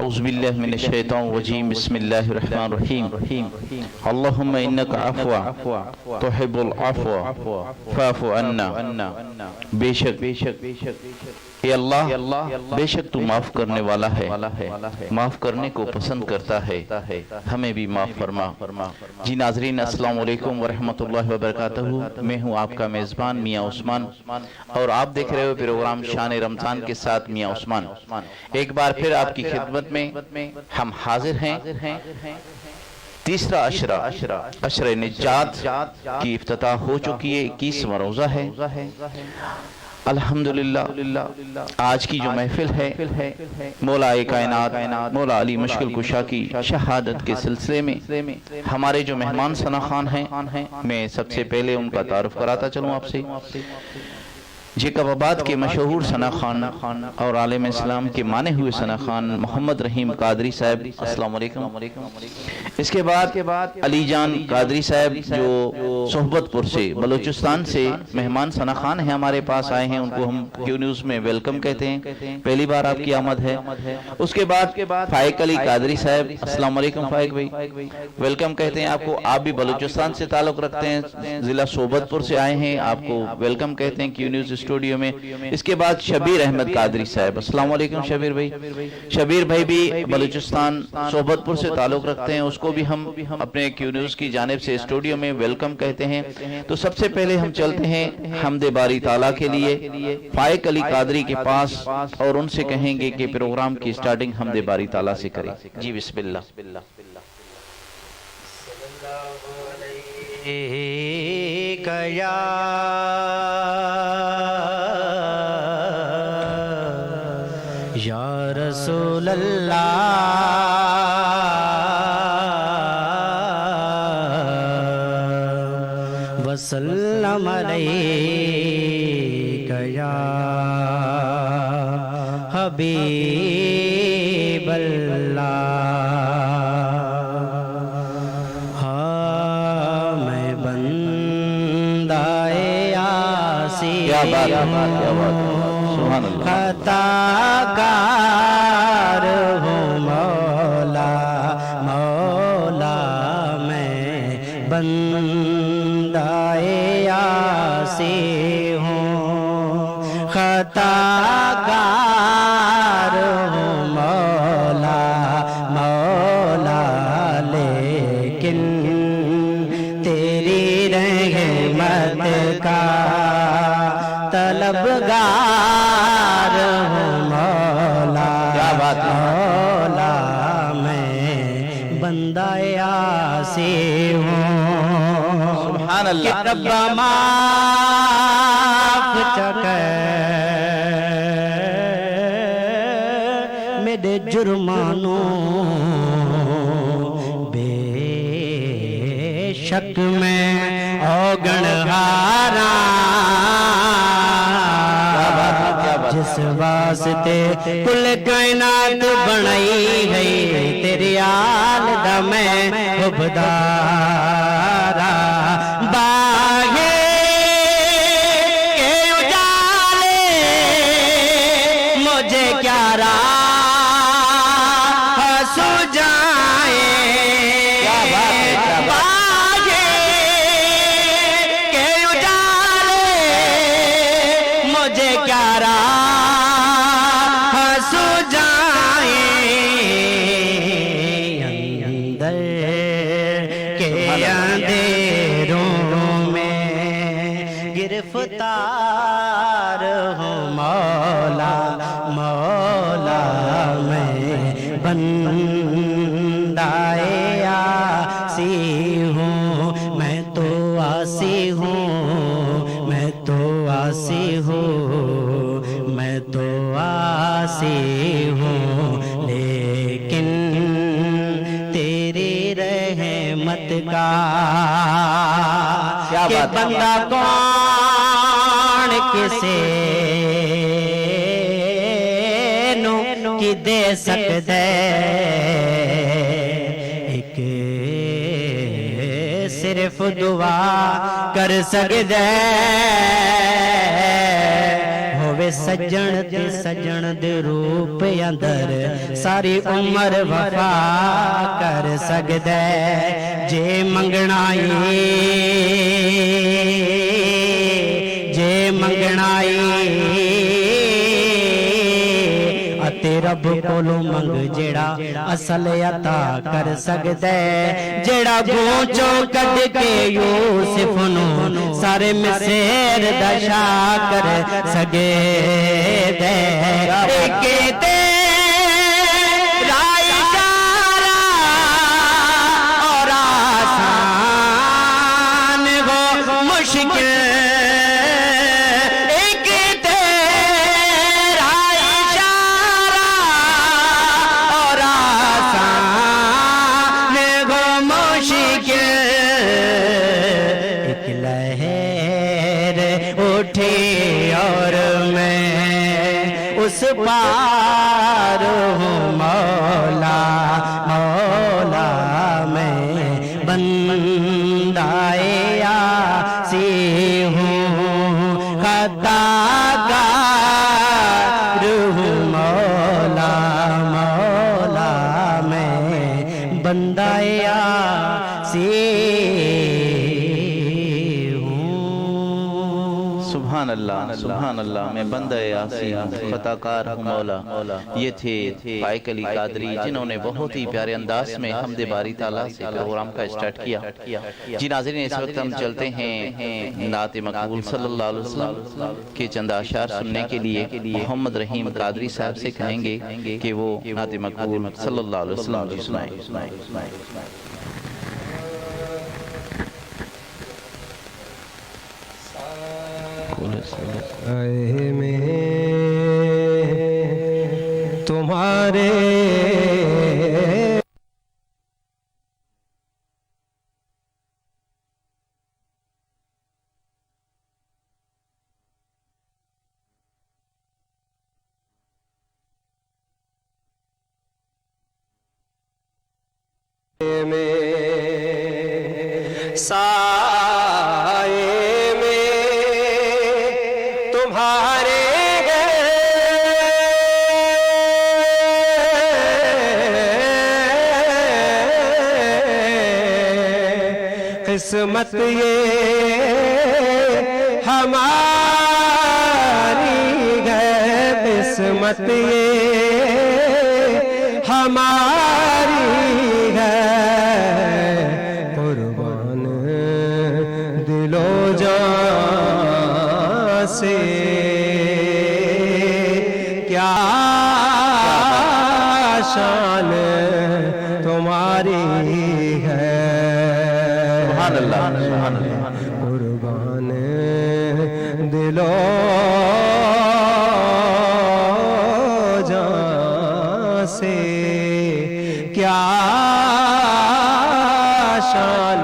اعوذ باللہ من الشیطان الرجیم بسم اللہ الرحمن الرحیم اللہم انک عفو تحب العفو فاعف عنا بے شک اے اللہ بے شک تو معاف کرنے والا ہے، معاف کرنے کو پسند کرتا ہے، ہمیں بھی معاف فرما۔ جی ناظرین السلام علیکم ورحمۃ اللہ وبرکاتہ، میں ہوں آپ کا میزبان میاں عثمان اور آپ دیکھ رہے ہو پروگرام شان رمضان کے ساتھ میاں عثمان۔ ایک بار پھر آپ کی خدمت میں ہم حاضر ہیں۔ تیسرا عشرہ نجات کی افتتاح ہو چکی ہے، 21واں روزہ ہے۔ الحمدللہ آج کی جو محفل ہے مولا کائنات مولا علی مشکل کشا کی شہادت کے سلسلے میں ہمارے جو مہمان ثنا خان ہیں، میں سب سے پہلے ان کا تعارف کراتا چلوں آپ سے۔ جیکب آباد کے مشہور ثنا خان اور عالم اسلام کے مانے ہوئے ثنا خان محمد رحیم قادری صاحب، السلام علیکم۔ اس کے بعد علی جان قادری صاحب جو صحبت پور سے بلوچستان سے مہمان ثنا خان ہیں، ہمارے پاس آئے ہیں، ان کو ہم کیو نیوز میں ویلکم کہتے ہیں، پہلی بار آپ کی آمد ہے۔ اس کے بعد فائق علی قادری صاحب، السلام علیکم فائق بھائی، ویلکم کہتے ہیں آپ کو۔ آپ بھی بلوچستان سے تعلق رکھتے ہیں، ضلع صحبت پور سے آئے ہیں، آپ کو ویلکم کہتے ہیں کیو نیوز اسٹوڈیو میں۔ اس کے بعد شبیر احمد قادری صاحب، السلام علیکم شبیر بھائی۔ شبیر بھائی بھی بلوچستان صحبت پور سے تعلق رکھتے ہیں، اس کو بھی ہم اپنے کیو نیوز کی جانب سے اسٹوڈیو میں ویلکم کہتے ہیں۔ تو سب سے پہلے ہم چلتے ہیں حمد باری تعالیٰ کے لیے فائق علی قادری کے پاس اور ان سے کہیں گے کہ پروگرام کی سٹارٹنگ حمد باری تعالیٰ سے کریں۔ جی بسم اللہ۔ یا رسول اللہ وسلم علیک یا حبیب اللہ۔ ہاں میں بندہ عاصی خطا کار ہوں مولا، مولا میں بندہ عاصی ہوں خطا کار ہوں مولا، مولا لیکن تیری رحمت کا طلبگار ہوں مولا، مولا میں بندہ عاصی ہوں۔ سبحان اللہ۔ کہ رب معاف چکے میرے جرمانوں، بے شک میں اوگن ہارا جس واسطے کل کائنات بنائی ہے، تیری آل دا میں حبدارا باغے کے اجالے مجھے کیا راہ سو جائے، باغے کے اجالے مجھے کیا راہ سو جائے، اندر کے اندھیروں میں گرفتار ہوں مولا، مولا میں بندہ عاصی ہوں، میں تو عاصی ہوں، میں تو عاصی ہوں، میں تو عاصی ہوں، لیکن تیری رحمت کا کہ بندہ کون کسے نو کی دے سکتے، ایک صرف دعا کر سکتے ہووے سجن تے سجن دے روپ اندر ساری عمر وفا کر سکدا ہے جے منگنا رب کولوں منگ جیڑا اصل عطا کر سکدا ہے جیڑا گونچوں کڈ کے یوسف نو سارے مصر دا شاہ کر سکدا ہے کہتے رائی جارا اور آسان ہو مشکل اس پار ہوں مولا مولا میں بندہ عاصی ہوں خطا کار ہوں مولا مولا میں بندہ عاصی سبحان اللہ میں بندہ عاصی ہوں خطا کار ہوں مولا. یہ تھے فائق علی قادری جنہوں نے بہت ہی پیارے انداز میں حمد باری تعالیٰ سے پروگرام کا اسٹارٹ کیا. جی ناظرین اس وقت ہم چلتے ہیں نعت مقبول صلی اللہ علیہ وسلم کے چند اشعار سننے کے لیے. محمد رحیم قادری صاحب سے کہیں گے کہ وہ نعت مقبول صلی اللہ علیہ وسلم جی سنائیں. اے میں تمہارے سائے میں تمہارے قسمت یہ ہماری ہے قسمت یہ ہماری ہے قربان دل و جان سے کیا شان تمہاری ہے سبحان اللہ قربان دل و جان سے کیا شان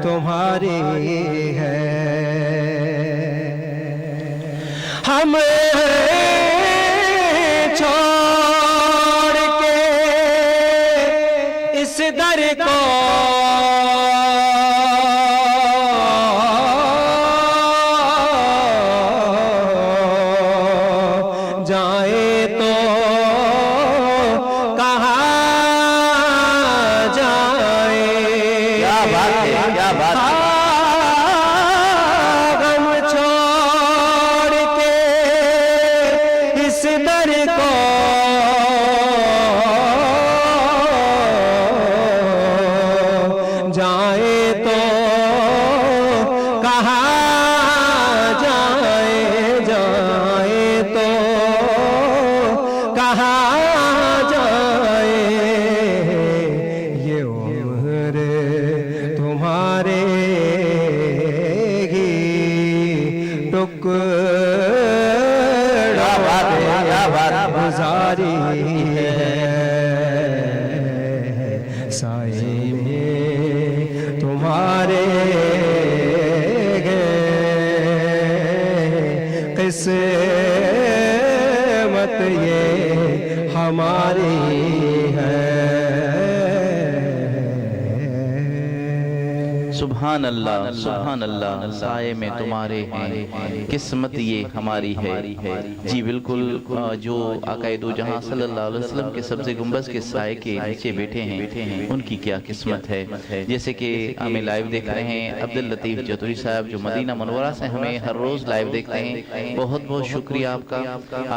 تمہاری ہے ہم چھوڑ کے اس در کو جائے تو کہاں جائے کیا بات ہے کیا بات ہے غم چھوڑ کے اس در کو جائے تو کہاں جائے جائے تو کہاں جائے یہ عمر تمہارے ہی ٹکڑوں پہ گزاری ہے سائے میں تمہارے قسمت یہ ہماری ہے. سبحان سبحان اللہ سبحان اللہ، سائے میں تمہارے ہیں، قسمت یہ ہماری ہے۔ جی بالکل، جو آقا دو جہاں صلی اللہ علیہ وسلم کے سبز گنبد کے سائے کے نیچے بیٹھے ہیں، ان کی کیا قسمت ہے۔ جیسے کہ ہمیں لائیو دیکھ رہے ہیں عبداللطیف جتوئی صاحب، جو مدینہ منورہ سے ہمیں ہر روز لائیو دیکھتے ہیں، بہت بہت شکریہ آپ کا۔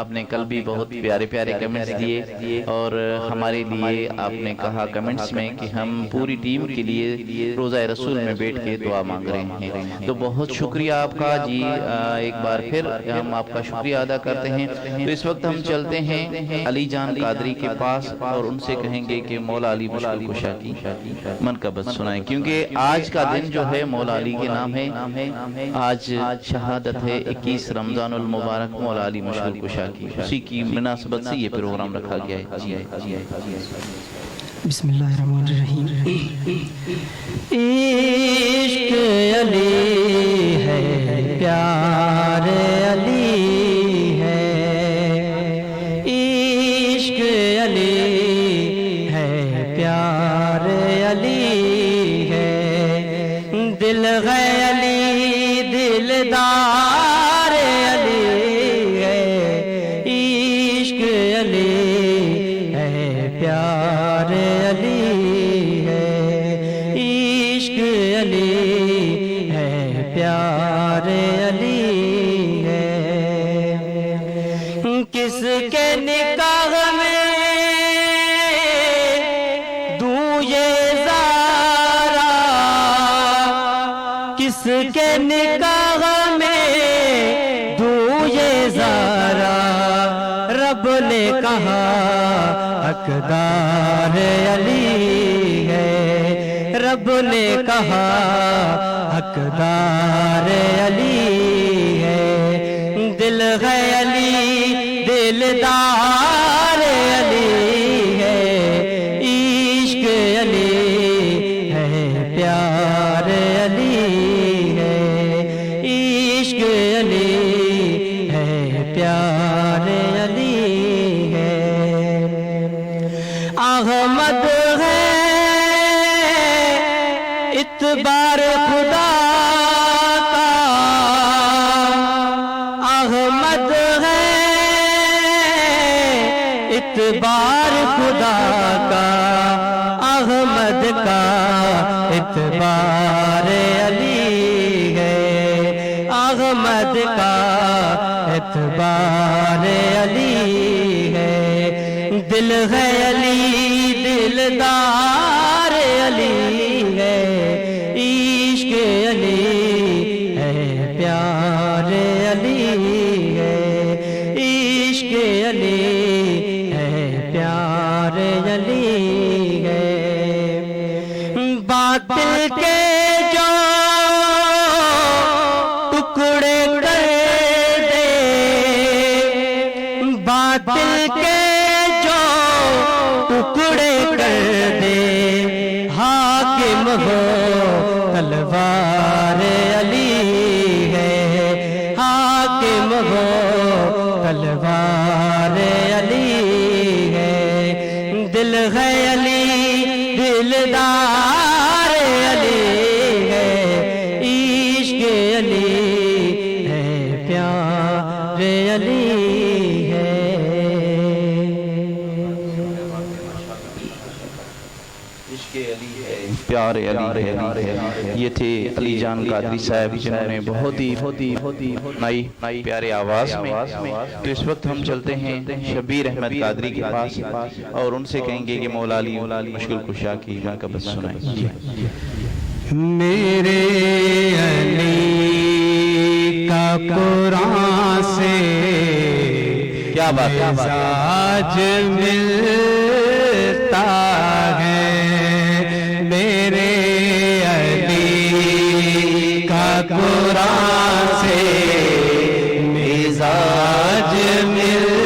آپ نے کل بھی بہت پیارے پیارے کمنٹس دیے، اور ہمارے لیے آپ نے کہا کمنٹس میں کہ ہم پوری ٹیم کے لیے روزہ رسول میں بیٹھ کے دعا مانگ رہے ہیں، تو بہت شکریہ آپ کا جی۔ ایک بار پھر ہم آپ کا شکریہ ادا کرتے ہیں۔ تو اس وقت ہم چلتے ہیں علی جان قادری کے پاس، اور ان سے کہیں گے کہ مولا علی مشکل کشا کی منقبت سنائیں، کیونکہ آج کا دن جو ہے مولا علی کے نام ہے۔ آج شہادت ہے 21 رمضان المبارک مولا علی مشکل کشا کی، اسی کی مناسبت سے یہ پروگرام رکھا گیا ہے۔ بسم اللہ الرحمن الرحیم۔ عشق علی ہے، پیار علی ہے، عشق علی ہے، پیار علی ہے، دل ہے علی، دلدار علی ہے، عشق علی ہے، پیار علی ہے، عشق علی ہے، پیار علی ہے، کس کے نکاح میں دوں یہ زارا، کس کے نکاح میں دوں یہ زارا، رب نے کہا حقدار علی ہے، رب نے کہا حقدار علی ہے، دل ہے علی، دلدار علی ہے، عشق علی ہے، پیار علی ہے، عشق علی ہے، پیار علی ہے، احمد ہے اتبار خدا کا، احمد ہے اتبار خدا کا، احمد کا اتبار علی ہے، احمد کا اتبار علی ہے، دل ہے علی، دلدار علی ہے، عشق علی ہے، پیار علی ہے، عشق علی ہے، پیار علی ہے، باطل کے جو ٹکڑے کر دے، باطل کے جو ٹکڑے کر دے، حاکم ہو تلوار علی ہے، حاکم ہو تلوار علی ہے، دل ہے علی، دلدار علی ہے، عشق علی ہے، پیار علی ہے۔ پیار علی ہے۔ یہ تھے علی جان قادری صاحب، جنہوں نے بہت ہی نئی پیارے آواز میں۔ تو اس وقت ہم چلتے ہیں شبیر احمد قادری کے پاس، اور ان سے کہیں گے کہ مولا علی مشکل کشا کی منقبت سنائیں۔ میرے علی کا قرآن سے کیا بات ہے، مزاج ملتا ہے، میرے علی کا قرآن سے مزاج ملتا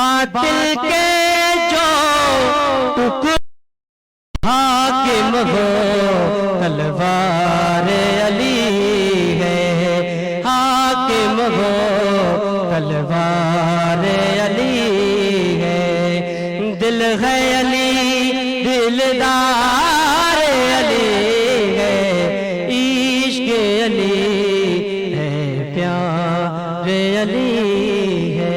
باطل کے جو ٹکڑے حاکم ہو تلوار علی ہے، حاکم ہو تلوار علی ہے، دل ہے علی دلدار علی ہے، عشق علی ہے، پیار علی ہے۔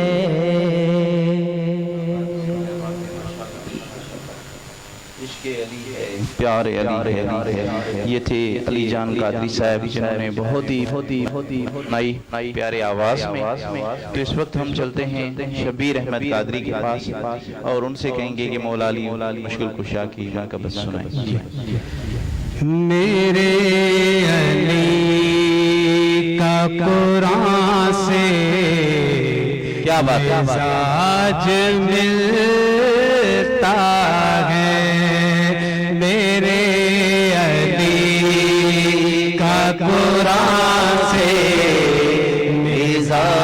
پیارے علی ہے۔ یہ تھے علی جان قادری صاحب جنہوں نے بہت ہی نئی پیارے آواز میں۔ تو اس وقت ہم چلتے ہیں شبیر احمد قادری کے پاس اور ان سے کہیں گے کہ مولا علی مشکل کشا کی منقبت سنائیں۔ میرے علی کا قرآن سے کیا بات ہے، مزاج ملتا ہے، میرے علی کا قرآن سے مزاج